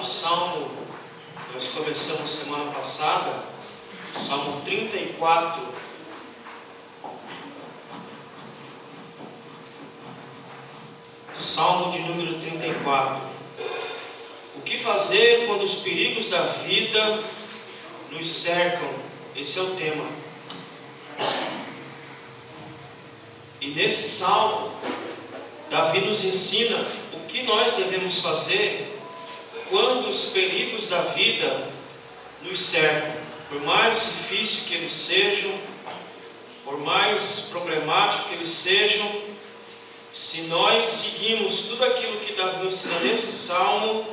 Salmo, nós começamos semana passada, Salmo 34. Salmo de número 34. O que fazer quando os perigos da vida nos cercam? Esse é o tema. E nesse salmo, Davi nos ensina o que nós devemos fazer quando os perigos da vida nos cercam. Por mais difícil que eles sejam, por mais problemático que eles sejam, se nós seguimos tudo aquilo que Davi ensina nesse salmo,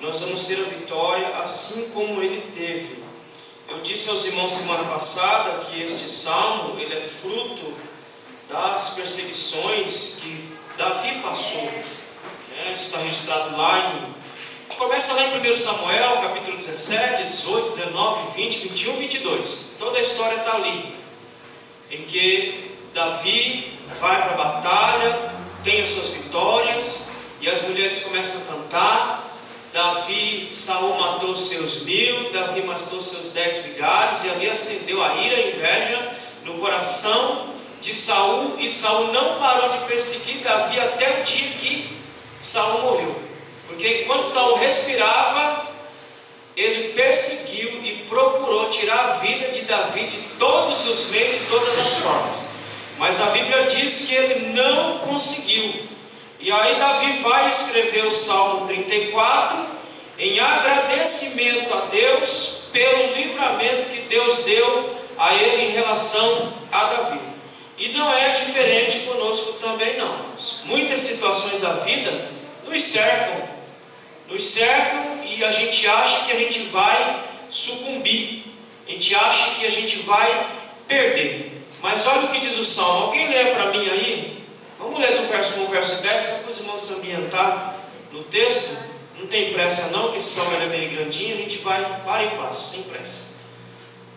nós vamos ter a vitória assim como ele teve. Eu disse aos irmãos semana passada que este salmo ele é fruto das perseguições que Davi passou. Isso está registrado lá começa lá em 1 Samuel, capítulo 17, 18, 19, 20, 21, 22. Toda a história está ali, em que Davi vai para a batalha, tem as suas vitórias, e as mulheres começam a cantar. Saul matou seus 1000, Davi matou seus 10 milhares, e ali acendeu a ira e a inveja no coração de Saul, e Saul não parou de perseguir Davi até o dia que Saul morreu. Porque enquanto Saul respirava, ele perseguiu e procurou tirar a vida de Davi de todos os meios, de todas as formas. Mas a Bíblia diz que ele não conseguiu. E aí Davi vai escrever o Salmo 34 em agradecimento a Deus pelo livramento que Deus deu a ele em relação a Davi. E não é diferente conosco também não. Muitas situações da vida nos cercam e a gente acha que a gente vai sucumbir, a gente acha que a gente vai perder. Mas olha o que diz o Salmo. Alguém lê para mim aí? Vamos ler do verso 1 ao verso 10, só para os irmãos se ambientar no texto. Não tem pressa não, que esse salmo é bem grandinho, a gente vai para e passo, sem pressa.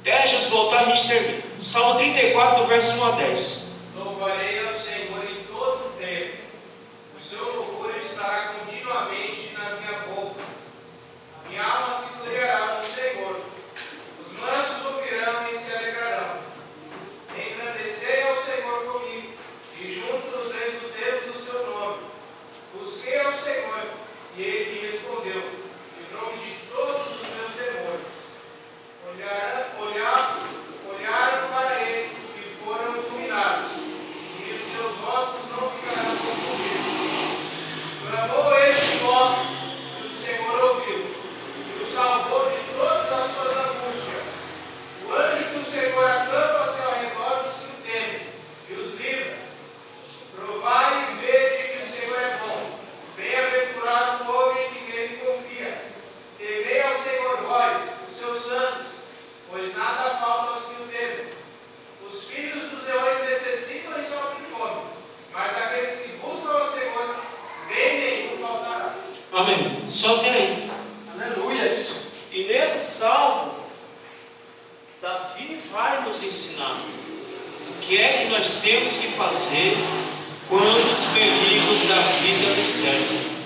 Até Jesus voltar a gente termina. Salmo 34, do verso 1 a 10. Louvarei ao Senhor em todo o tempo, o seu louvor estará continuamente na minha boca. A minha alma se gloriará no Senhor, os mansos ouvirão e se alegrarão. Engrandecei ao Senhor comigo, e juntos exultemos o seu nome. Busquei ao Senhor, e ele me respondeu, livrou-me de todos os meus temores. Olharam para ele e foram iluminados, e os seus rostos não ficarão confundidos. Clamou ele de modo, e o Senhor ouviu, e o salvou de todas as suas angústias. O anjo do Senhor acampa a seu redor dos que o temem, e os livra. Provai e vede que o Senhor é bom. Bem-aventurado o homem que nele confia. Temei ao Senhor vós, os seus santos, pois nada falta aos que o temem. Os filhos dos leões necessitam e sofrem fome, mas aqueles que buscam ao Senhor, bem nenhum faltará. Amém. Só até aí. Aleluia. E nesse salmo, Davi vai nos ensinar o que é que nós temos que fazer quando os perigos da vida nos cercam.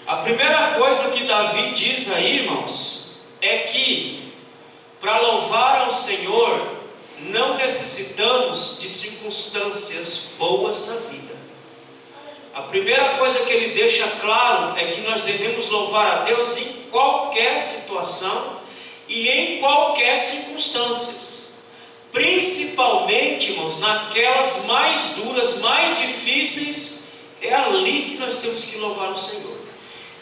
A primeira coisa que Davi diz aí, irmãos, é que para louvar ao Senhor não necessitamos de circunstâncias boas na vida. A primeira coisa que ele deixa claro é que nós devemos louvar a Deus em qualquer situação e em qualquer circunstância. Principalmente, irmãos, naquelas mais duras, mais difíceis, é ali que nós temos que louvar o Senhor.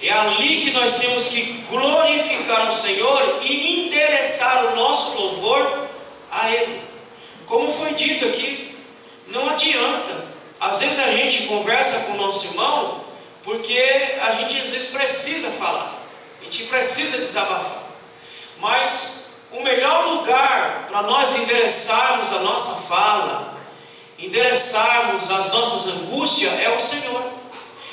É ali que nós temos que glorificar o Senhor e endereçar o nosso louvor a Ele. Como foi dito aqui, não adianta. Às vezes a gente conversa com o nosso irmão, porque a gente às vezes precisa falar, a gente precisa desabafar. Mas o melhor lugar para nós endereçarmos a nossa fala, endereçarmos as nossas angústias, é o Senhor.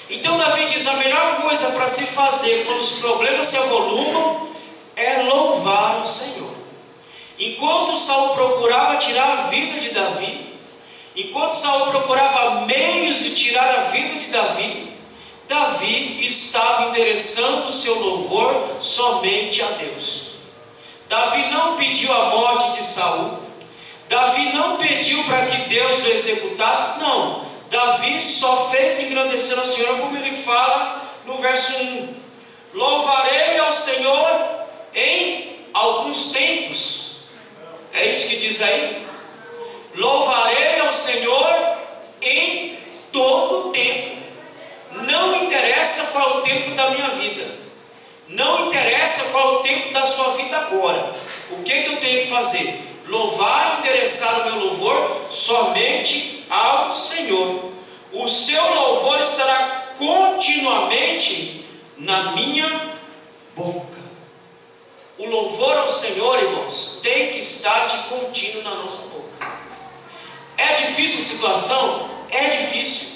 Então Davi diz, a melhor coisa para se fazer quando os problemas se avolumam, é louvar o Senhor. Enquanto Saul procurava tirar a vida de Davi, enquanto Saul procurava meios de tirar a vida de Davi Davi estava endereçando o seu louvor somente a Deus. Davi não pediu a morte de Saul. Davi não pediu para que Deus o executasse. Não. Davi só fez engrandecer ao Senhor, como ele fala no verso 1. Louvarei ao Senhor em alguns tempos. É isso que diz aí? Louvarei ao Senhor em todo o tempo. Não interessa qual é o tempo da minha vida. Não interessa qual é o tempo da sua vida agora. O que eu tenho que fazer? Louvar e endereçar o meu louvor somente ao Senhor. O seu louvor estará continuamente na minha boca. O louvor ao Senhor, irmãos, tem que estar de contínuo na nossa boca. É difícil a situação? É difícil.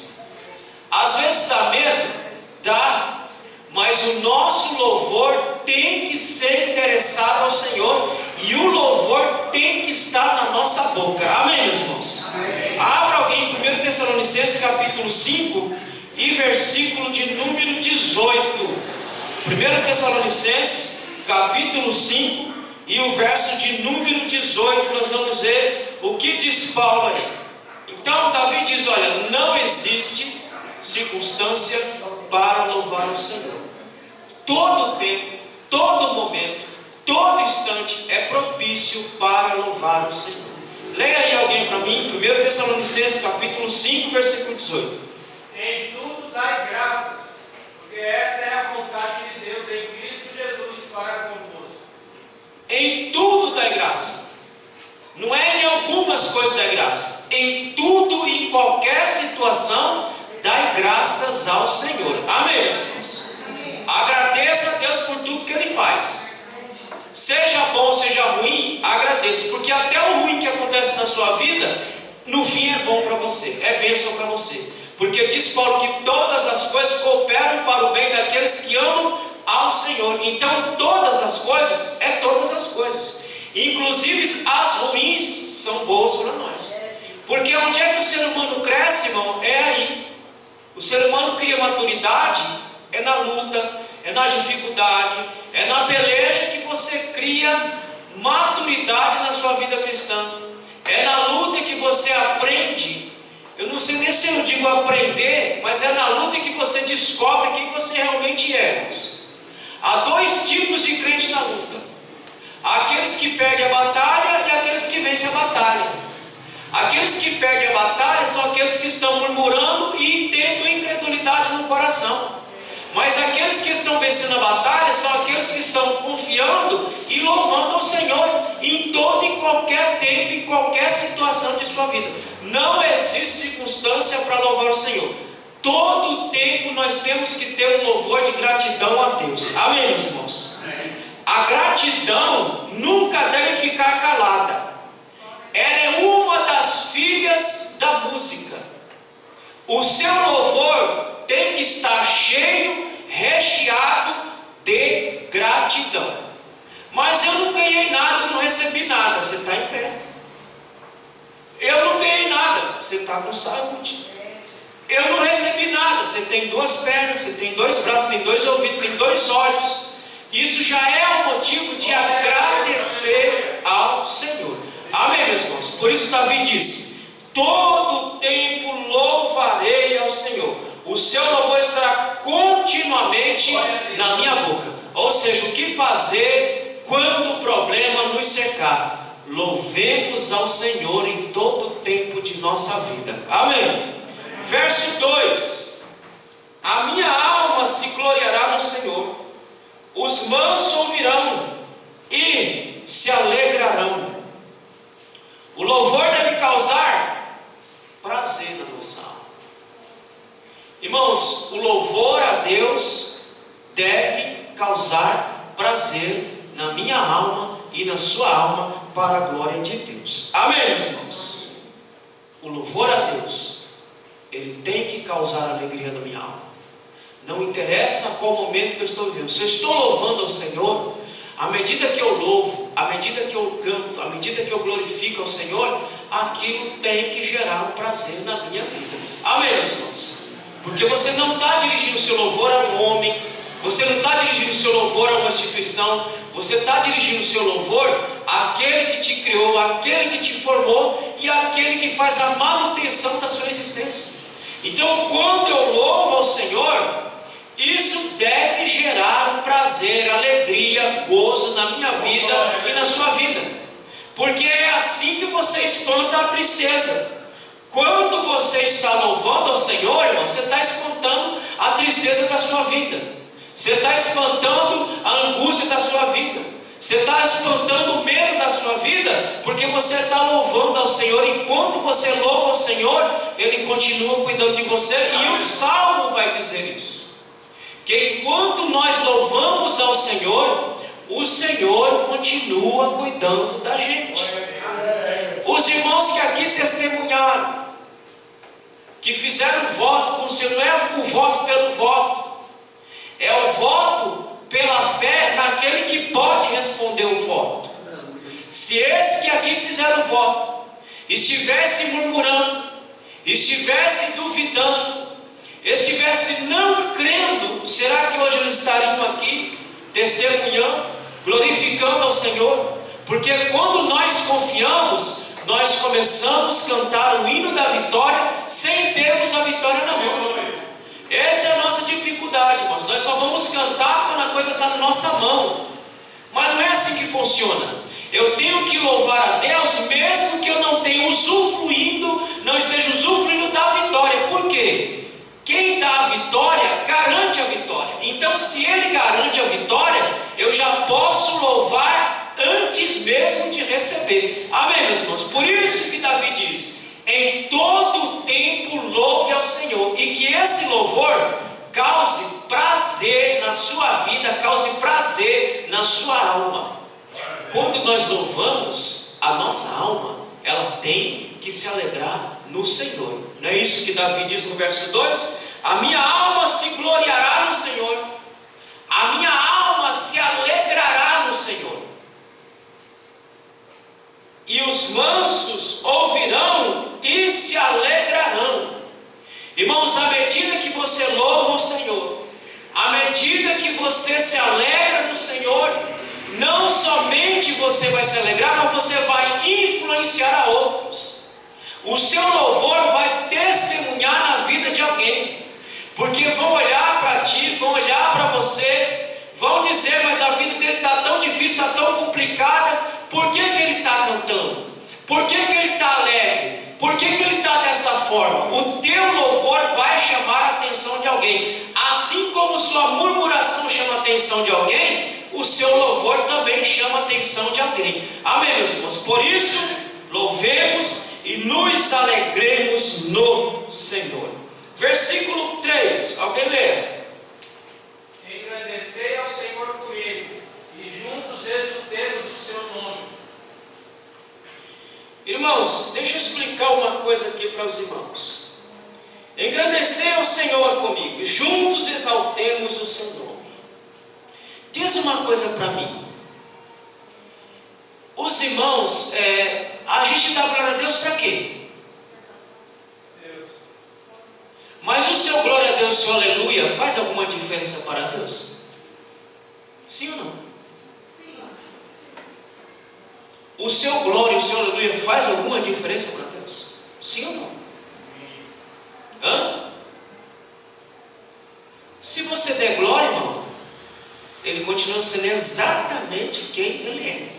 Às vezes dá medo? Dá. Mas o nosso louvor tem que ser endereçado ao Senhor. E o louvor tem que estar na nossa boca. Amém, meus irmãos? Amém. Abra alguém em 1 Tessalonicenses capítulo 5 e versículo de número 18. 1 Tessalonicenses capítulo 5 e o verso de número 18. Nós vamos ver o que diz Paulo aí. Então Davi diz, olha, não existe circunstância para louvar o Senhor. Todo tempo, todo momento, todo instante é propício para louvar o Senhor. Leia aí alguém para mim, 1 Tessalonicenses capítulo 5, versículo 18. Em tudo dai graças, porque essa é a vontade de Deus em Cristo Jesus para convosco. Em tudo dai graça. Não é em algumas coisas dai graça. Em tudo e em qualquer situação dai graças ao Senhor. Amém, meus irmãos? Agradeça a Deus por tudo que Ele faz. Seja bom, seja ruim, agradeça. Porque até o ruim que acontece na sua vida, no fim é bom para você, é bênção para você. Porque diz Paulo que todas as coisas cooperam para o bem daqueles que amam ao Senhor. Então todas as coisas, é todas as coisas. Inclusive as ruins são boas para nós. Porque onde é que o ser humano cresce, irmão? É aí. O ser humano cria maturidade, é na luta, é na dificuldade, é na peleja que você cria maturidade na sua vida cristã. É na luta que você aprende. Eu não sei nem se eu digo aprender, mas é na luta que você descobre quem você realmente é, irmãos. Há dois tipos de crente na luta: aqueles que perdem a batalha e aqueles que vencem a batalha. Aqueles que perdem a batalha são aqueles que estão murmurando e tendo incredulidade no coração. Mas aqueles que estão vencendo a batalha são aqueles que estão confiando e louvando ao Senhor em todo e qualquer tempo, em qualquer situação de sua vida. Não existe circunstância para louvar o Senhor. Todo tempo nós temos que ter um louvor de gratidão a Deus. Amém, meus irmãos? A gratidão nunca deve ficar calada. Ela é uma das filhas da música. O seu louvor tem que estar cheio, recheado de gratidão. Mas eu não ganhei nada, não recebi nada. Você está em pé. Eu não ganhei nada. Você está com saúde. Eu não recebi nada. Você tem duas pernas, você tem dois braços, tem dois ouvidos, tem dois olhos. Isso já é um motivo de agradecer ao Senhor. Amém, meus irmãos? Por isso Davi disse: todo tempo louvarei ao Senhor. O seu louvor estará continuamente na minha boca. Ou seja, o que fazer quando o problema nos cercar? Louvemos ao Senhor em todo o tempo de nossa vida. Amém. Verso 2: a minha alma se gloriará no Senhor. Os mansos ouvirão e se alegrarão. O louvor deve causar prazer na nossa alma. Irmãos, o louvor a Deus deve causar prazer na minha alma e na sua alma para a glória de Deus. Amém, meus irmãos? O louvor a Deus, ele tem que causar alegria na minha alma. Não interessa qual momento que eu estou vivendo. Se eu estou louvando ao Senhor, à medida que eu louvo, à medida que eu canto, à medida que eu glorifico ao Senhor, aquilo tem que gerar um prazer na minha vida. Amém, meus irmãos? Porque você não está dirigindo o seu louvor à Você não está dirigindo o seu louvor a uma instituição, você está dirigindo o seu louvor àquele que te criou, àquele que te formou e àquele que faz a manutenção da sua existência. Então, quando eu louvo ao Senhor, isso deve gerar um prazer, alegria, gozo na minha vida e na sua vida, porque é assim que você espanta a tristeza. Quando você está louvando ao Senhor, irmão, você está espantando a tristeza da sua vida, você está espantando a angústia da sua vida, você está espantando o medo da sua vida, porque você está louvando ao Senhor. Enquanto você louva ao Senhor, Ele continua cuidando de você, e o Salmo vai dizer isso, que enquanto nós louvamos ao Senhor, o Senhor continua cuidando da gente. Os irmãos que aqui testemunharam, que fizeram voto com o Senhor, não é o voto pelo voto, é o voto pela fé naquele que pode responder o voto. Se esse que aqui fizeram o voto estivesse murmurando, estivesse duvidando, estivesse não crendo, será que hoje eles estariam aqui testemunhando, glorificando ao Senhor? Porque quando nós confiamos, nós começamos a cantar o hino da vitória sem termos a vitória na mão. Essa é a nossa dificuldade, irmãos. Nós só vamos cantar quando a coisa está na nossa mão. Mas não é assim que funciona. Eu tenho que louvar a Deus mesmo que eu não tenha usufruindo, não esteja usufruindo da vitória. Por quê? Quem dá a vitória, garante a vitória. Então, se Ele garante a vitória, eu já posso louvar antes mesmo de receber. Amém, meus irmãos? Por isso que Davi diz: em todo tempo louve ao Senhor, e que esse louvor cause prazer na sua vida, cause prazer na sua alma. Quando nós louvamos, a nossa alma, ela tem que se alegrar no Senhor. Não é isso que Davi diz no verso 2? A minha alma se gloriará no Senhor, a minha alma se alegrará no Senhor. E os mansos ouvirão e se alegrarão. Irmãos, à medida que você louva o Senhor, à medida que você se alegra no Senhor, não somente você vai se alegrar, mas você vai influenciar a outros. O seu louvor vai testemunhar na vida de alguém, porque vão olhar para ti, vão olhar para você, vão dizer: mas a vida dele está tão difícil, está tão complicada. Por que ele está cantando? Por que ele está alegre? Por que ele está desta forma? O teu louvor vai chamar a atenção de alguém. Assim como sua murmuração chama a atenção de alguém, o seu louvor também chama a atenção de alguém. Amém, meus irmãos? Por isso, louvemos e nos alegremos no Senhor. Versículo 3, alguém lê? Engrandecei ao Senhor comigo, e juntos exultemos o seu nome. Irmãos, deixa eu explicar uma coisa aqui para os irmãos. Engrandecei ao Senhor comigo, e juntos exaltemos o seu nome. Diz uma coisa para mim. Os irmãos, a gente dá glória a Deus para quê? Mas o seu glória a Deus, seu aleluia, faz alguma diferença para Deus? Sim ou não? Sim. O seu glória, o seu aleluia, faz alguma diferença para Deus? Sim ou não? Hã? Se você der glória, irmão, Ele continua sendo exatamente quem Ele é.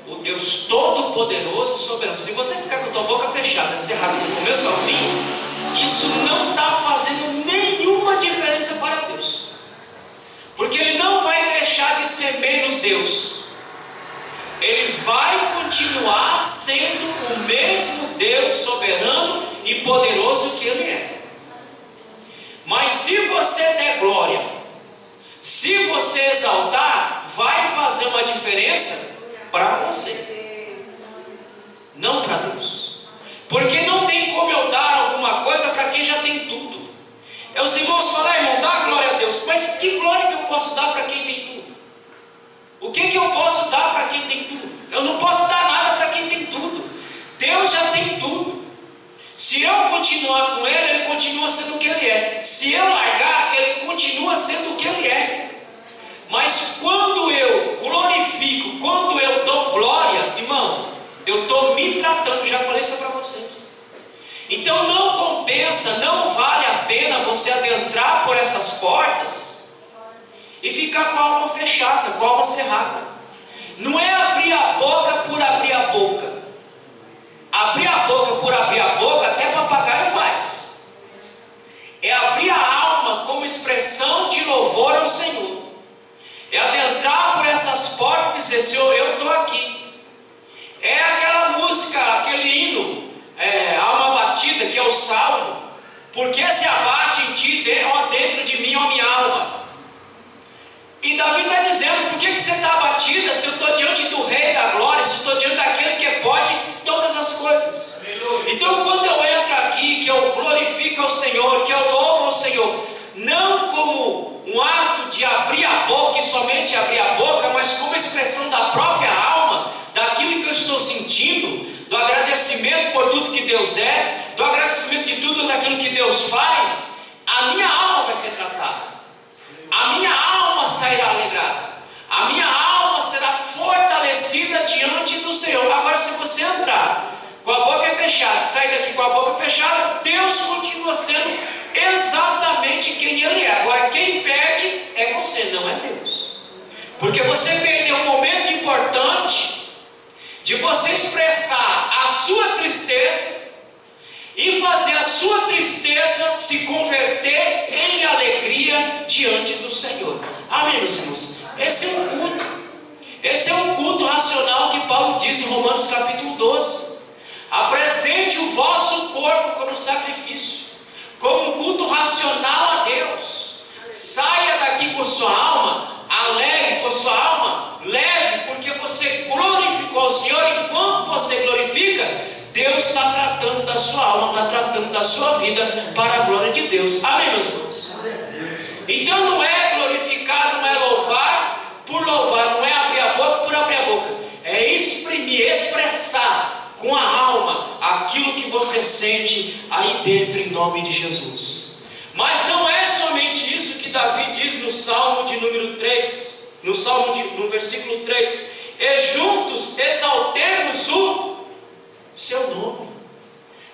O Deus Todo-Poderoso e Soberano. Se você ficar com a tua boca fechada, cerrada do começo ao fim, isso não está fazendo nenhuma diferença para Deus, porque Ele não vai deixar de ser menos Deus. Ele vai continuar sendo o mesmo Deus soberano e poderoso que Ele é. Mas se você der glória, se você exaltar, vai fazer uma diferença para você, não para Deus. Porque não tem como eu dar alguma coisa para quem já tem tudo. Os irmãos falam: irmão, dá glória a Deus. Mas que glória que eu posso dar para quem tem tudo? O que eu posso dar para quem tem tudo? Eu não posso dar nada para quem tem tudo. Deus já tem tudo. Se eu continuar com Ele, Ele continua sendo o que Ele é. Se eu largar, Ele continua sendo o que Ele é. Então não compensa, não vale a pena você adentrar por essas portas e ficar com a alma fechada, com a alma cerrada. Não é abrir a boca por abrir a boca. Abrir a boca por abrir a boca, até papagaio faz. É abrir a alma como expressão de louvor ao Senhor. É adentrar por essas portas e dizer: Senhor, eu estou aqui. É aquela música, aquele hino, alma batida, que é o salmo. Porque se abate em ti, ó, dentro de mim, ó minha alma. E Davi está dizendo: por que você está abatida se eu estou diante do Rei da Glória, se eu estou diante daquele que pode todas as coisas? Então quando eu entro aqui, que eu glorifico ao Senhor, que eu louvo ao Senhor, não como um ato de abrir a boca e somente abrir a boca, mas como expressão da própria alma, daquilo que eu estou sentindo, do agradecimento por tudo que Deus é, do agradecimento de tudo daquilo que Deus faz, a minha alma vai ser tratada. A minha alma sairá alegrada. A minha alma será fortalecida diante do Senhor. Agora, se você entrar com a boca fechada, sair daqui com a boca fechada, Deus continua sendo exatamente quem Ele é. Agora, quem perde é você, não é Deus. Porque você perdeu um momento importante de você expressar a sua tristeza e fazer a sua tristeza se converter em alegria diante do Senhor. Amém, meus irmãos? Esse é um culto. Esse é um culto racional que Paulo diz em Romanos capítulo 12. Apresente o vosso corpo como sacrifício, como um culto racional a Deus. Saia daqui com sua alma alegre, com sua alma leve, porque você glorificou ao Senhor. Enquanto você glorifica, Deus está tratando da sua alma, está tratando da sua vida para a glória de Deus. Amém, meus irmãos? Então não é glorificar, não é louvar por louvar, não é abrir a boca por abrir a boca, é exprimir, expressar com a alma aquilo que você sente aí dentro, em nome de Jesus. Mas não é somente isso que Davi diz no Salmo de número 3, no versículo 3: e juntos exaltemos o seu nome.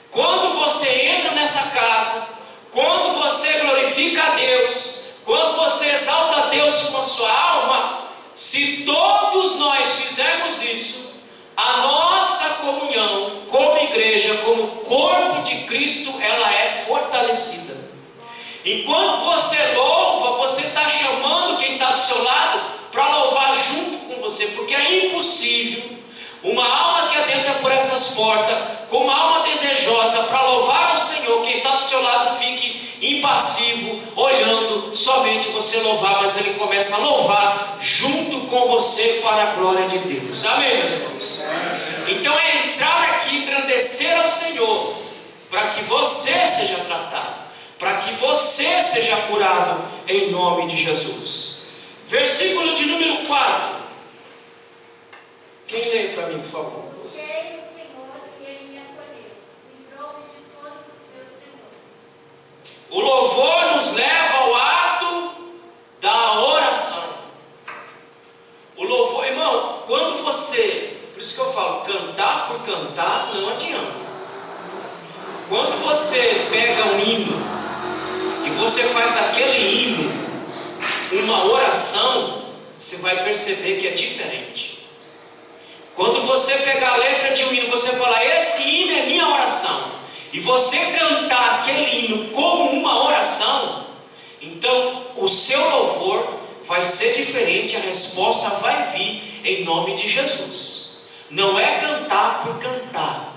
Quando você entra nessa casa, quando você glorifica a Deus, quando você exalta a Deus com a sua alma, se todos nós fizermos isso, a nossa comunhão como igreja, como corpo de Cristo, ela é fortalecida. Enquanto você louva, você está chamando quem está do seu lado para louvar junto com você, porque é impossível uma alma que adentra por essas portas, com uma alma desejosa para louvar ao Senhor, quem está do seu lado fique impassivo, olhando somente você louvar, mas ele começa a louvar junto com você para a glória de Deus. Amém, meus irmãos? Então é entrar aqui, engrandecer ao Senhor, para que você seja tratado, para que você seja curado em nome de Jesus. Versículo de número 4. Quem lê para mim, por favor? Busquei o Senhor e Ele me acolheu, livrou-me de todos os meus temores. O louvor nos leva ao ato da oração. O louvor, irmão, quando você, por isso que eu falo, cantar por cantar não adianta. Quando você pega um hino e você faz daquele hino uma oração, você vai perceber que é diferente. Quando você pegar a letra de um hino, você falar: esse hino é minha oração, e você cantar aquele hino como uma oração, então o seu louvor vai ser diferente, a resposta vai vir em nome de Jesus. Não é cantar por cantar.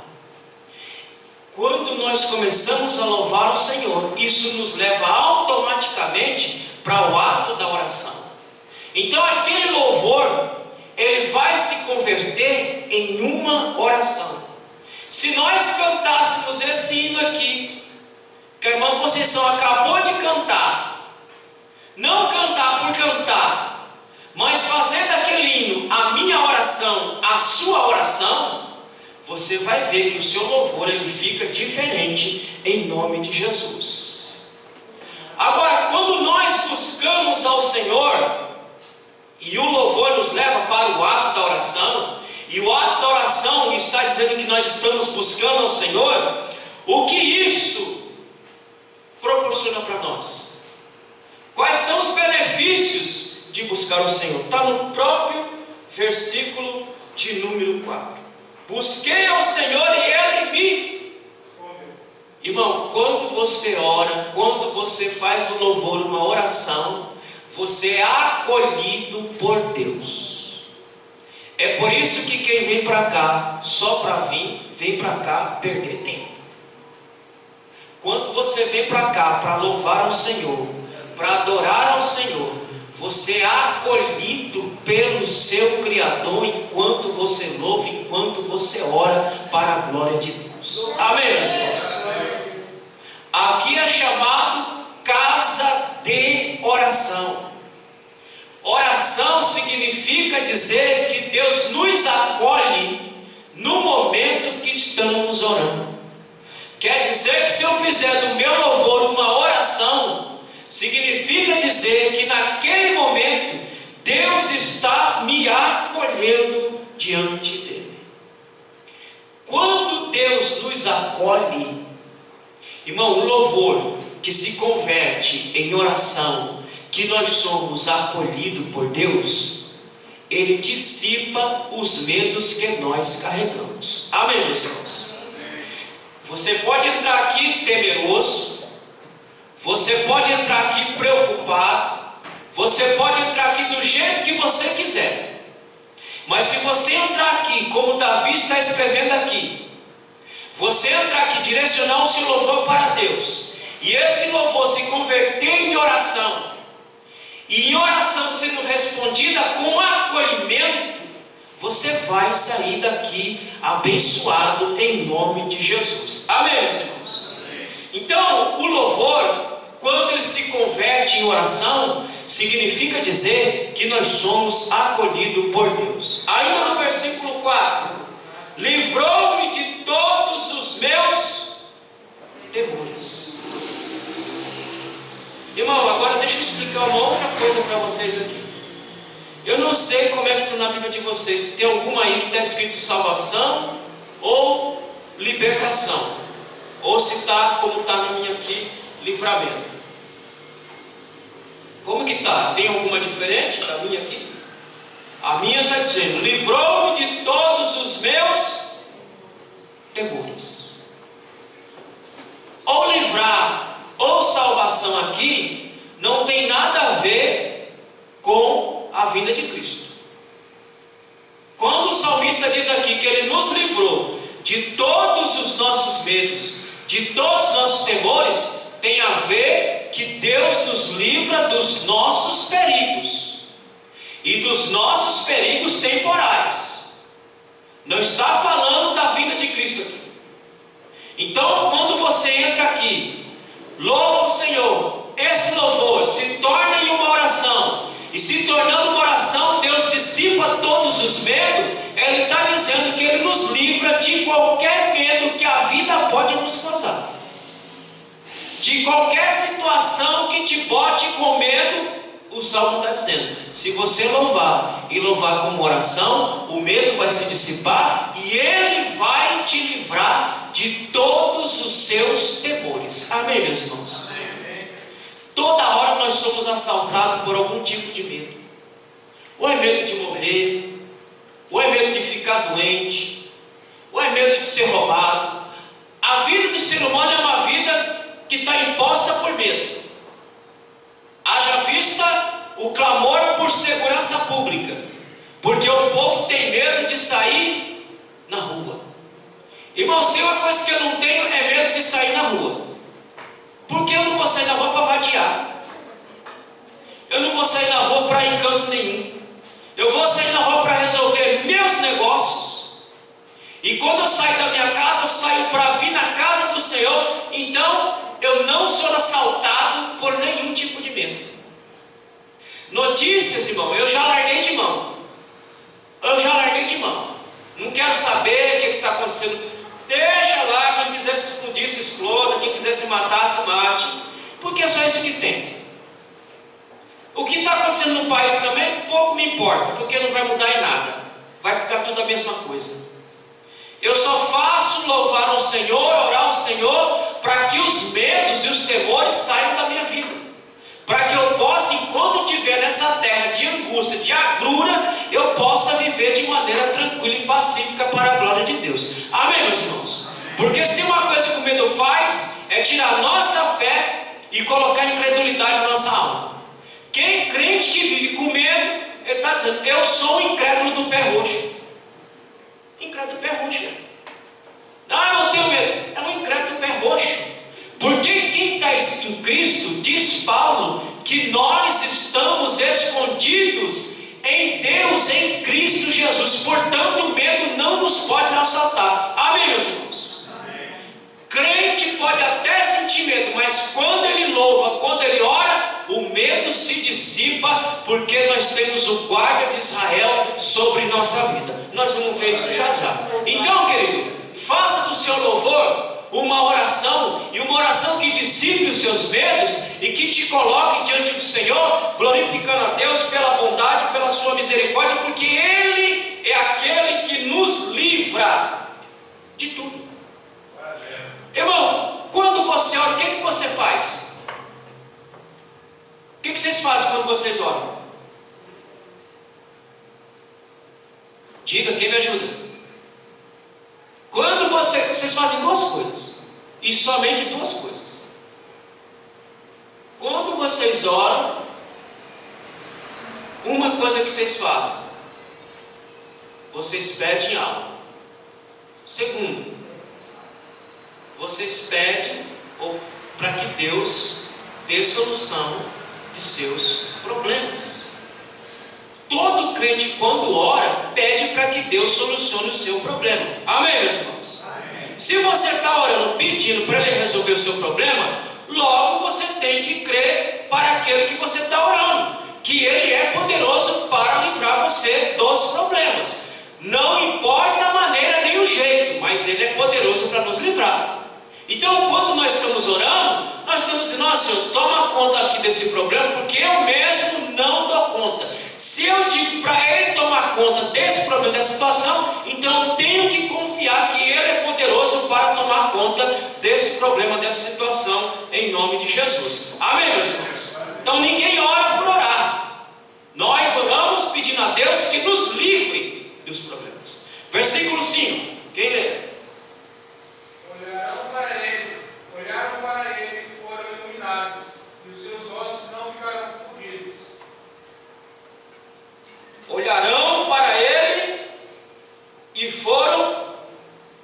Quando nós começamos a louvar o Senhor, isso nos leva automaticamente para o ato da oração. Então aquele louvor, ele vai se converter em uma oração. Se nós cantássemos esse hino aqui, que a irmã Conceição acabou de cantar, não cantar por cantar, mas fazer daquele hino a minha oração, a sua oração, você vai ver que o seu louvor ele fica diferente em nome de Jesus. Agora, quando nós buscamos ao Senhor, e o louvor nos leva para o ato da oração, e o ato da oração está dizendo que nós estamos buscando ao Senhor, O que isso proporciona para nós? Quais são os benefícios de buscar o Senhor? Está no próprio versículo de número 4. Busquei ao Senhor e Ele me... Irmão, quando você ora, quando você faz do louvor uma oração, você é acolhido por Deus. É por isso que quem vem para cá, só para vir, vem para cá perder tempo. Quando você vem para cá para louvar ao Senhor, para adorar ao Senhor, você é acolhido pelo seu Criador enquanto você louva, enquanto você ora para a glória de Deus. Amém, meus irmãos? Aqui é chamado casa de oração. Oração significa dizer que Deus nos acolhe no momento que estamos orando. Quer dizer que se eu fizer do meu louvor uma oração, significa dizer que naquele momento Deus está me acolhendo diante dele. Quando Deus nos acolhe, irmão, o louvor que se converte em oração, que nós somos acolhidos por Deus, ele dissipa os medos que nós carregamos. Amém, meus irmãos? Você pode entrar aqui temeroso, você pode entrar aqui preocupado, você pode entrar aqui do jeito que você quiser, mas se você entrar aqui, como Davi está escrevendo aqui, você entrar aqui, direcionar o seu louvor para Deus, e esse louvor se converter em oração, e em oração sendo respondida com acolhimento, você vai sair daqui abençoado em nome de Jesus. Amém, meus irmãos? Então, o louvor, quando ele se converte em oração, significa dizer que nós somos acolhidos por Deus. Ainda no versículo 4, livrou-me de todos os meus temores. Irmão, agora deixa eu explicar uma outra coisa para vocês aqui. Eu não sei como é que está na Bíblia de vocês, se tem alguma aí que está escrito salvação ou libertação, ou se está como está na minha aqui, livramento. Como que está? Tem alguma diferente da minha aqui? A minha está dizendo, livrou-me de todos os meus temores. Ou livrar, ou salvação aqui, não tem nada a ver com a vinda de Cristo. Quando o salmista diz aqui que ele nos livrou de todos os nossos medos, de todos os nossos temores, tem a ver que Deus nos livra dos nossos perigos, e dos nossos perigos temporais. Não está falando da vinda de Cristo aqui. Então, quando você entra aqui, louva o Senhor, esse louvor se torna em uma oração, e se tornando uma oração, Deus dissipa todos os medos. Ele está dizendo que Ele nos livra de qualquer medo que a vida pode nos causar, de qualquer situação que te bote com medo. O Salmo está dizendo, se você louvar, e louvar como oração, o medo vai se dissipar, e Ele vai te livrar de todos os seus temores. Amém, meus irmãos? Toda hora nós somos assaltados por algum tipo de medo. Ou é medo de morrer, ou é medo de ficar doente, ou é medo de ser roubado. A vida do ser humano é uma vida que está imposta por medo. Haja vista o clamor por segurança pública, porque o povo tem medo de sair na rua. Irmãos, tem uma coisa que eu não tenho, é medo de sair na rua. Porque eu não vou sair na rua para vadiar, eu não vou sair na rua para encanto nenhum, eu vou sair na rua para resolver meus negócios. E quando eu saio da minha casa, eu saio para vir na casa do Senhor. Então eu não sou assaltado por nenhum tipo de medo. Notícias, irmão, eu já larguei de mão. Não quero saber o que está acontecendo. Deixa lá, quem quiser se explodir, se exploda, quem quiser se matar, se mate, porque é só isso que tem. O que está acontecendo no país também, pouco me importa, porque não vai mudar em nada, vai ficar tudo a mesma coisa. Eu só faço louvar ao Senhor, orar ao Senhor, para que os medos e os temores saiam da minha vida. Para que eu possa, enquanto estiver nessa terra de angústia, de agrura, eu possa viver de maneira tranquila e pacífica para a glória de Deus. Amém, meus irmãos? Porque se uma coisa que o medo faz, é tirar a nossa fé e colocar incredulidade na nossa alma. Quem crente que vive com medo, ele está dizendo, eu sou o incrédulo do pé roxo. Incrédulo do pé roxo. Ah, eu não tenho medo. É um incrédulo do pé roxo. Porque quem está em Cristo, diz Paulo, que nós estamos escondidos em Deus, em Cristo Jesus. Portanto, o medo não nos pode assaltar. Amém, meus irmãos? Amém. Crente pode até sentir medo, mas quando ele louva, quando ele ora, o medo se dissipa, porque nós temos o guarda de Israel sobre nossa vida. Nós vamos ver isso já já. Então, querido, faça do seu louvor uma oração, e uma oração que dissipe os seus medos e que te coloque diante do Senhor, glorificando a Deus pela bondade, pela sua misericórdia, porque Ele é aquele que nos livra de tudo. Irmão, quando você ora, o que você faz? O que vocês fazem quando vocês oram? Diga, quem me ajuda? Quando vocês fazem duas coisas, e somente duas coisas. Quando vocês oram, uma coisa que vocês fazem, vocês pedem algo. Segundo, vocês pedem para que Deus dê solução de seus problemas. Todo crente, quando ora, pede para que Deus solucione o seu problema. Amém, meus irmãos? Amém. Se você está orando, pedindo para Ele resolver o seu problema, logo você tem que crer para aquele que você está orando, que Ele é poderoso para livrar você dos problemas. Não importa a maneira nem o jeito, mas Ele é poderoso para nos livrar. Então, quando nós estamos orando, nós estamos dizendo, nossa, Senhor, toma conta aqui desse problema, porque eu mesmo não dou conta. Se eu digo para Ele tomar conta desse problema, dessa situação, então eu tenho que confiar que Ele é poderoso para tomar conta desse problema, dessa situação, em nome de Jesus. Amém, meus irmãos? Então ninguém ora por orar. Nós oramos pedindo a Deus que nos livre dos problemas. Versículo 5, quem lê? Olharam para ele e foram iluminados, e os seus ossos não ficarão fundidos. Olharão para ele e foram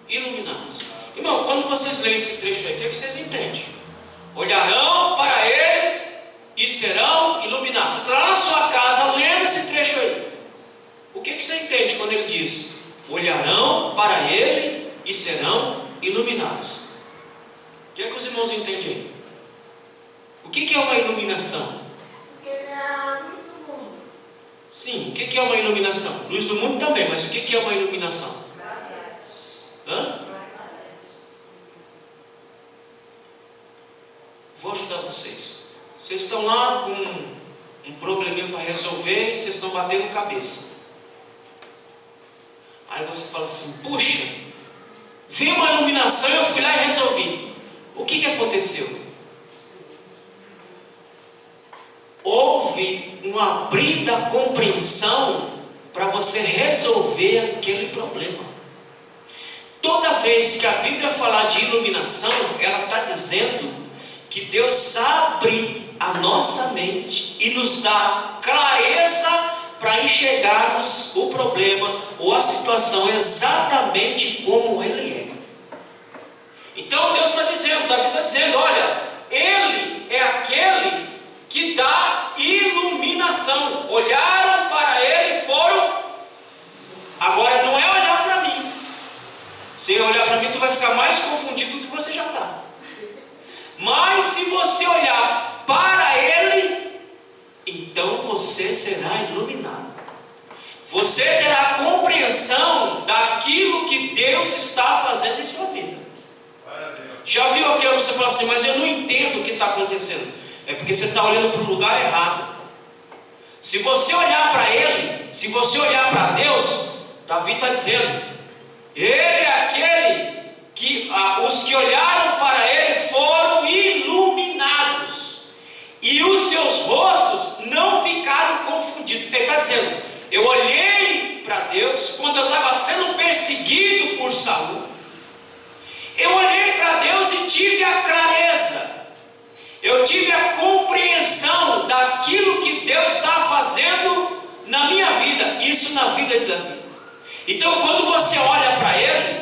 iluminados. Irmão, quando vocês leem esse trecho aí, o que vocês entendem? Olharão para eles e serão iluminados. Você está lá na sua casa lendo esse trecho aí. O que você entende quando ele diz: olharão para ele e serão iluminados? O que é que os irmãos entendem aí? O que é uma iluminação? Porque é a luz do mundo. Sim, o que é uma iluminação? Luz do mundo também, mas o que é uma iluminação? Hã? Vou ajudar vocês. Vocês estão lá com um probleminha para resolver e vocês estão batendo cabeça. Aí você fala assim: puxa, veio uma iluminação, eu fui lá e resolvi. O que aconteceu? Houve um abrir da compreensão para você resolver aquele problema. Toda vez que a Bíblia falar de iluminação, ela está dizendo que Deus abre a nossa mente e nos dá clareza para enxergarmos o problema ou a situação exatamente como ele é. Então Deus está dizendo, Davi está dizendo: olha, Ele é aquele que dá iluminação. Olharam para Ele e foram. Agora não é olhar para mim. Se olhar para mim, tu vai ficar mais confundido do que você já está. Mas se você olhar para Ele, então você será iluminado. Você terá compreensão daquilo que Deus está fazendo em sua vida. Já viu aquilo que você fala assim: mas eu não entendo o que está acontecendo? É porque você está olhando para o lugar errado. Se você olhar para Ele, se você olhar para Deus, Davi está dizendo: Ele é aquele que os que olharam para ele foram iluminados, e os seus rostos não ficaram confundidos. Ele está dizendo: eu olhei para Deus quando eu estava sendo perseguido por Saul. Eu olhei para Deus e tive a clareza, eu tive a compreensão daquilo que Deus está fazendo na minha vida, isso na vida de Davi. Então, quando você olha para ele,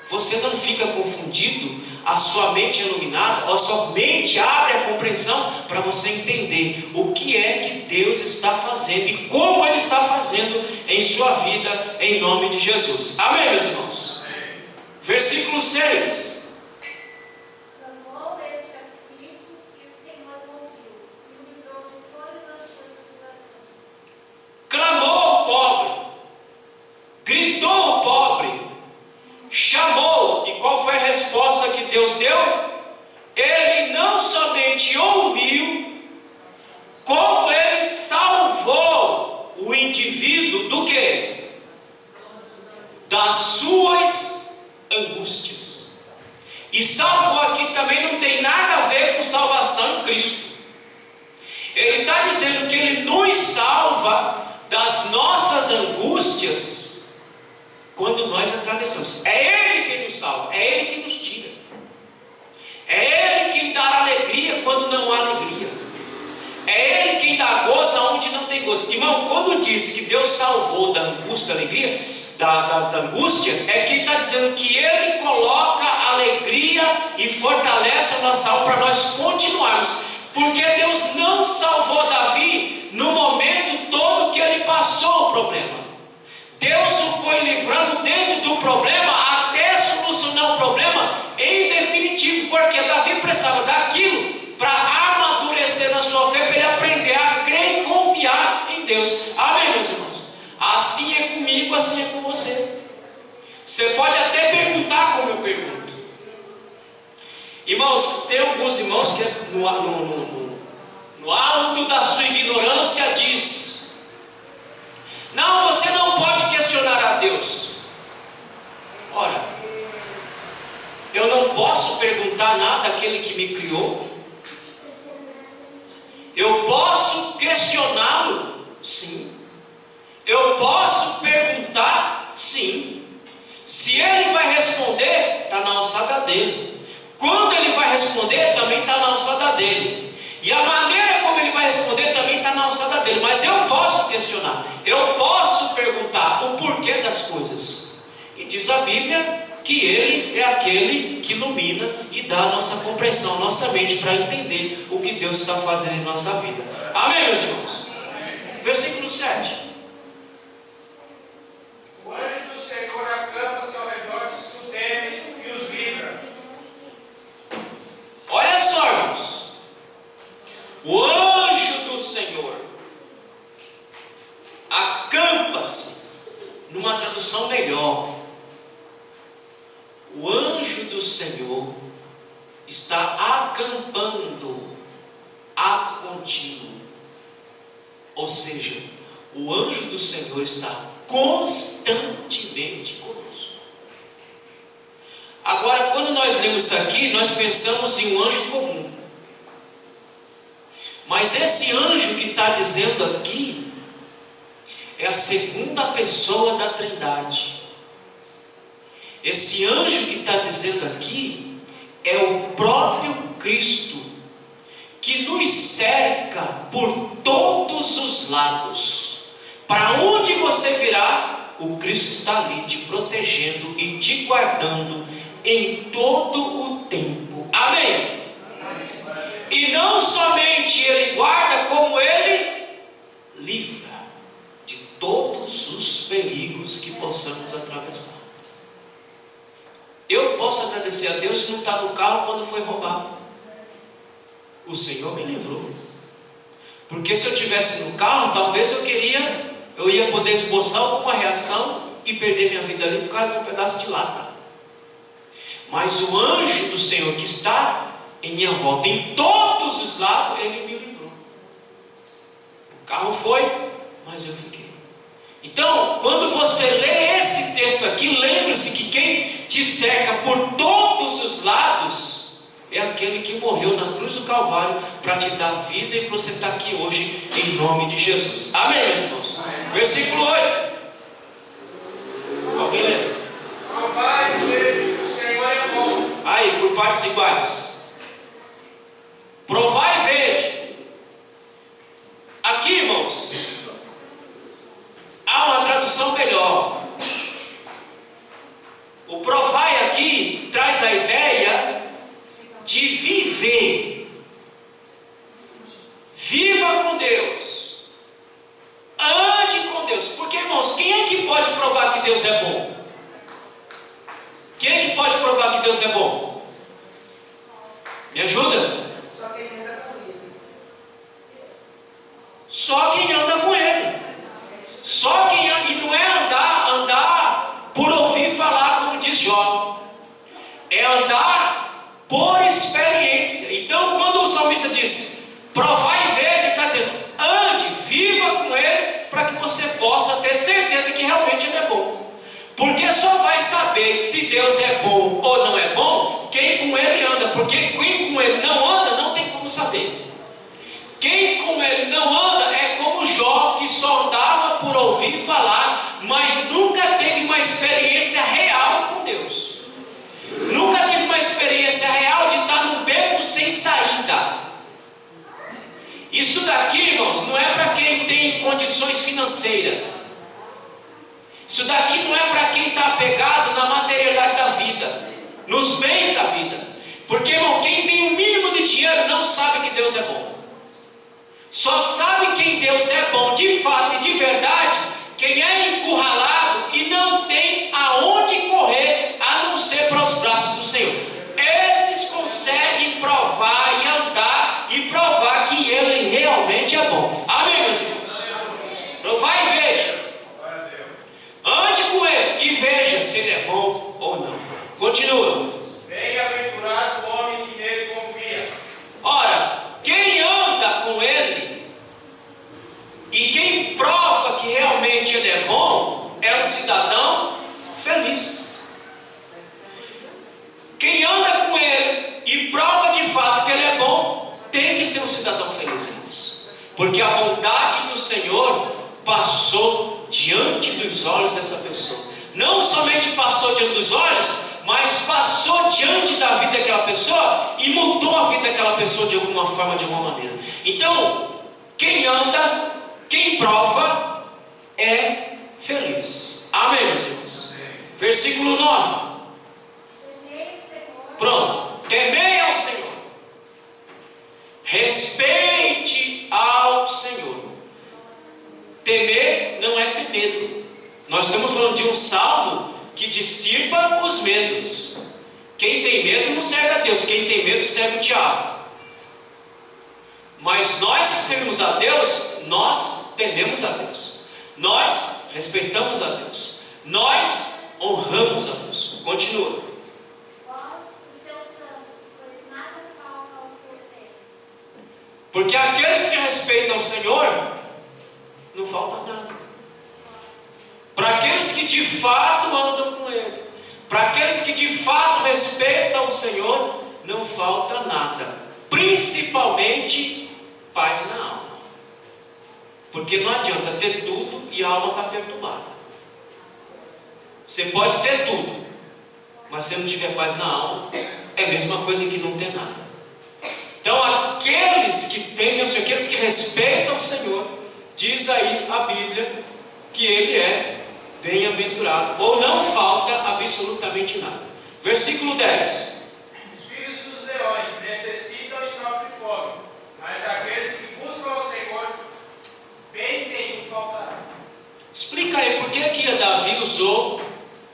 você não fica confundido, a sua mente é iluminada, a sua mente abre a compreensão para você entender o que é que Deus está fazendo e como Ele está fazendo em sua vida, em nome de Jesus. Amém, meus irmãos? Versículo 6. Clamou este aflito, e o Senhor o ouviu, e o livrou de todas as suas tribulações. Clamou o pobre, gritou o pobre, chamou, e qual foi a resposta que Deus deu? Ele não somente ouviu, como ele salvou o indivíduo do quê? Das suas angústias. E salvou aqui também não tem nada a ver com salvação em Cristo. Ele está dizendo que ele nos salva das nossas angústias quando nós atravessamos. É Ele quem nos salva, é Ele quem nos tira, é Ele quem dá alegria quando não há alegria, é Ele quem dá gozo onde não tem gozo. Irmão, quando diz que Deus salvou da angústia, da alegria, das angústias, é que está dizendo que Ele coloca alegria e fortalece a nossa alma para nós continuarmos, porque Deus não salvou Davi no momento todo que ele passou o problema. Deus o foi livrando dentro do problema até solucionar o problema em definitivo, porque Davi precisava daquilo para amadurecer na sua fé, para ele aprender a crer e confiar em Deus. Amém, meus irmãos? Assim é comigo, assim é com você. Você pode até perguntar como eu pergunto. Irmãos, tem alguns irmãos que no alto da sua ignorância diz: não, você não pode questionar a Deus. Ora, eu não posso perguntar nada àquele que me criou. Eu posso questioná-lo? Sim. Eu posso perguntar? Sim. Se ele vai responder, está na alçada dele. Quando ele vai responder, também está na alçada dele. E a maneira como ele vai responder também está na alçada dele. Mas eu posso questionar, eu posso perguntar o porquê das coisas. E diz a Bíblia que Ele é aquele que ilumina e dá a nossa compreensão, nossa mente, para entender o que Deus está fazendo em nossa vida. Amém, meus irmãos? Versículo 7. O anjo do Senhor acampa-se ao redor dos que o temem e os livra. Olha só, irmãos. O anjo do Senhor acampa-se, numa tradução melhor, o anjo do Senhor está acampando, ato contínuo. Ou seja, o anjo do Senhor está constantemente conosco. Agora, quando nós lemos isso aqui, nós pensamos em um anjo comum. Mas esse anjo que está dizendo aqui é a segunda pessoa da Trindade. Esse anjo que está dizendo aqui é o próprio Cristo, que nos cerca por todos os lados. Para onde você virar, o Cristo está ali te protegendo e te guardando em todo o tempo. Amém? E não somente Ele guarda, como Ele livra de todos os perigos que possamos atravessar. Eu posso agradecer a Deus de não estar no carro quando foi roubado. O Senhor me livrou. Porque se eu estivesse no carro, talvez eu ia poder esboçar alguma reação e perder minha vida ali por causa de um pedaço de lata. Mas o anjo do Senhor que está em minha volta, em todos os lados, Ele me livrou. O carro foi, mas eu fiquei. Então, quando você lê nesse texto aqui, lembre-se que quem te cerca por todos os lados é aquele que morreu na cruz do Calvário para te dar vida, e você está aqui hoje em nome de Jesus. Amém, meus irmãos? Versículo 8. Alguém lê? Provai e veja que o Senhor é bom. Aí, por partes iguais. Provai e veja. Aqui, irmãos, há uma tradução melhor. O provai aqui traz a ideia de viver. Viva com Deus. Ande com Deus. Porque, irmãos, quem é que pode provar que Deus é bom? Quem é que pode provar que Deus é bom? Me ajuda? Só quem anda com Ele. Só quem anda, e não é andar por ouvir falar, como diz Jó. É andar por experiência. Então, quando o salmista diz, provai e vede, ele está dizendo, ande, viva com Ele, para que você possa ter certeza que realmente Ele é bom. Porque só vai saber se Deus é bom ou não é bom quem com Ele anda. Porque quem com Ele não anda, não tem como saber. Quem com Ele não anda é como Jó, que só andava por ouvir falar, mas nunca teve uma experiência real com Deus. Nunca teve uma experiência real de estar no beco sem saída. Isso daqui, irmãos, não é para quem tem condições financeiras. Isso daqui não é para quem está apegado na materialidade da vida, nos bens da vida. Porque, irmão, quem tem o mínimo de dinheiro não sabe que Deus é bom. Só sabe quem Deus é bom de fato e de verdade quem é encurralado e não tem aonde correr a não ser para os braços do Senhor. Esses conseguem provar e andar e provar que Ele realmente é bom. Amém, meus irmãos? Provar e veja. Ande com Ele e veja se Ele é bom ou não. Continua. Bem-aventurado o homem que nele confia. Ora, quem anda com Ele e quem prova que realmente Ele é bom é um cidadão feliz. Quem anda com Ele e prova de fato que Ele é bom tem que ser um cidadão feliz, irmãos. Porque a bondade do Senhor passou diante dos olhos dessa pessoa. Não somente passou diante dos olhos, mas passou diante da vida daquela pessoa e mudou a vida daquela pessoa de alguma forma, de alguma maneira. Então, quem anda, quem prova, é feliz. Amém, meus irmãos? Amém. Versículo 9. Pronto. Temei ao Senhor. Respeite ao Senhor. Temer não é ter medo. Nós estamos falando de um salmo que dissipa os medos. Quem tem medo não serve a Deus, quem tem medo serve o diabo. Mas nós que servimos a Deus, nós tememos a Deus, nós respeitamos a Deus, nós honramos a Deus. Continua. Vós, os seus santos, pois nada falta aos que o temem. Porque aqueles que respeitam o Senhor, não falta nada. Para aqueles que de fato andam com Ele, para aqueles que de fato respeitam o Senhor, não falta nada. Principalmente paz na alma. Porque não adianta ter tudo e a alma está perturbada. Você pode ter tudo, mas se não tiver paz na alma, é a mesma coisa que não ter nada. Então aqueles que temem o Senhor, aqueles que respeitam o Senhor, diz aí a Bíblia que Ele é bem-aventurado, ou não falta absolutamente nada. Versículo 10. Os filhos dos leões necessitam e sofrem fome, mas aqueles que buscam ao Senhor, bem nenhum faltará. Explica aí por que Davi usou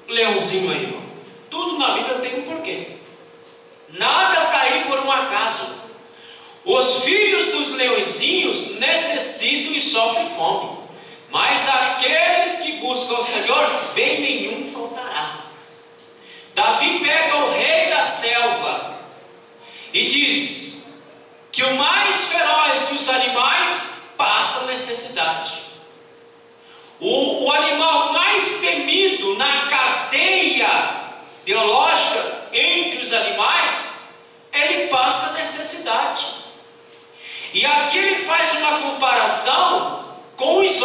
leãozinho aí, irmão. Tudo na Bíblia tem um porquê. Nada está aí por um acaso. Os filhos dos leõezinhos necessitam e sofrem fome, mas aqueles que buscam o Senhor, bem nenhum faltará. Davi pega o rei da selva e diz que o mais feroz dos animais passa necessidade. O animal mais temido na cadeia biológica entre os animais, ele passa necessidade. E aqui ele faz uma comparação com os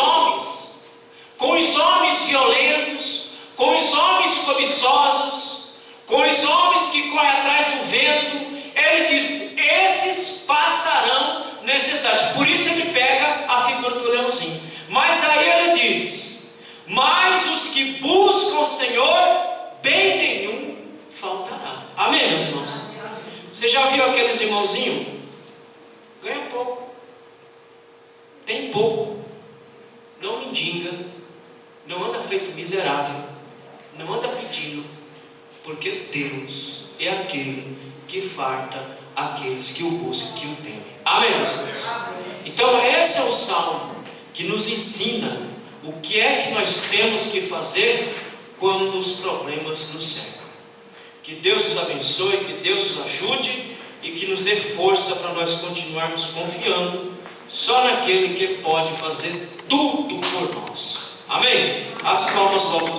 homens violentos, com os homens cobiçosos, com os homens que correm atrás do vento. Ele diz: esses passarão necessidade. Por isso ele pega a figura do leãozinho. Mas aí ele diz: mas os que buscam o Senhor, bem nenhum faltará. Amém, meus irmãos? Você já viu aqueles irmãozinhos? Ganha pouco, tem pouco, não mendiga, não anda feito miserável, não anda pedindo, porque Deus é aquele que farta aqueles que o buscam, que o temem. Amém, meus irmãos? Então esse é o salmo que nos ensina o que é que nós temos que fazer quando os problemas nos cercam. Que Deus nos abençoe, que Deus nos ajude e que nos dê força para nós continuarmos confiando só naquele que pode fazer tudo por nós. Amém? As palmas logo.